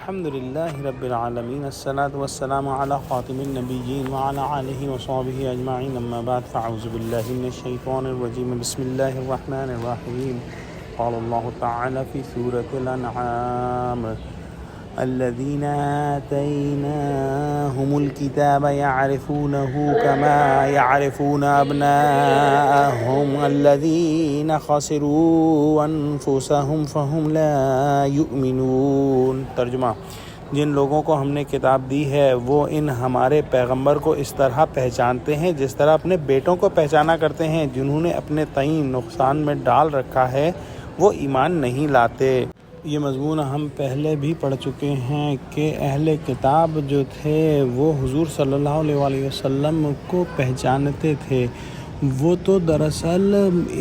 الحمد للہ رب العالمین الصلاۃ والسلام علی خاتم النبیین وعلی آلہ وصحبہ اجمعین اما بعد فاعوذ باللہ من الشیطان الرجیم بسم اللہ الرحمن الرحیم قال اللہ تعالی فی سورۃ الانعام الذین آتیناہم الکتاب یعرفونہ کما یعرفون ابناءہم الذین خسروا انفسہم فہم لا یؤمنون۔ ترجمہ: جن لوگوں کو ہم نے کتاب دی ہے وہ ان ہمارے پیغمبر کو اس طرح پہچانتے ہیں جس طرح اپنے بیٹوں کو پہچانا کرتے ہیں۔ جنہوں نے اپنے تئیں نقصان میں ڈال رکھا ہے وہ ایمان نہیں لاتے۔ یہ مضمون ہم پہلے بھی پڑھ چکے ہیں کہ اہل کتاب جو تھے وہ حضور صلی اللہ علیہ وسلم کو پہچانتے تھے۔ وہ تو دراصل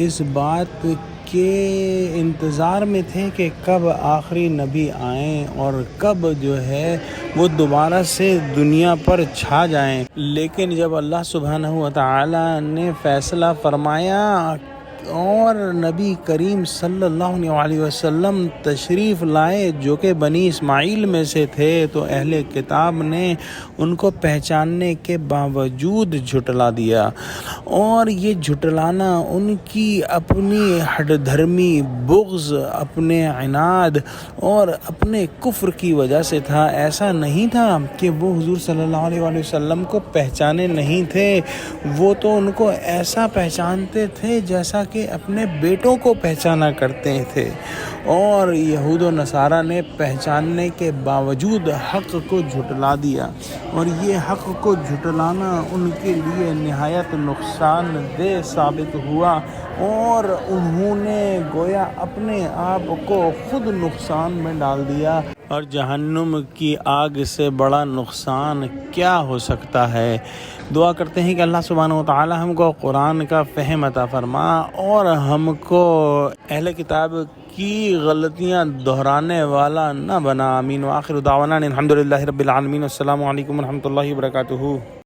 اس بات کے انتظار میں تھے کہ کب آخری نبی آئیں اور کب جو ہے وہ دوبارہ سے دنیا پر چھا جائیں، لیکن جب اللہ سبحانہ وتعالی نے فیصلہ فرمایا اور نبی کریم صلی اللہ علیہ وسلم تشریف لائے جو کہ بنی اسماعیل میں سے تھے، تو اہل کتاب نے ان کو پہچاننے کے باوجود جھٹلا دیا، اور یہ جھٹلانا ان کی اپنی ہٹ دھرمی بغض، اپنے عناد اور اپنے کفر کی وجہ سے تھا۔ ایسا نہیں تھا کہ وہ حضور صلی اللہ علیہ وسلم کو پہچانے نہیں تھے، وہ تو ان کو ایسا پہچانتے تھے جیسا کہ اپنے بیٹوں کو پہچانا کرتے تھے، اور یہود و نصارہ نے پہچاننے کے باوجود حق کو جھٹلا دیا، اور یہ حق کو جھٹلانا ان کے لیے نہایت نقصان دہ ثابت ہوا، اور انہوں نے گویا اپنے آپ کو خود نقصان میں ڈال دیا، اور جہنم کی آگ سے بڑا نقصان کیا ہو سکتا ہے۔ دعا کرتے ہیں کہ اللہ سبحانہ وتعالی ہم کو قرآن کا فہم عطا فرما اور ہم کو اہل کتاب کی غلطیاں دہرانے والا نہ بنا۔ آمین۔ وآخر دعوانا الحمد للہ رب العالمین۔ السلام علیکم ورحمۃ اللہ وبرکاتہ۔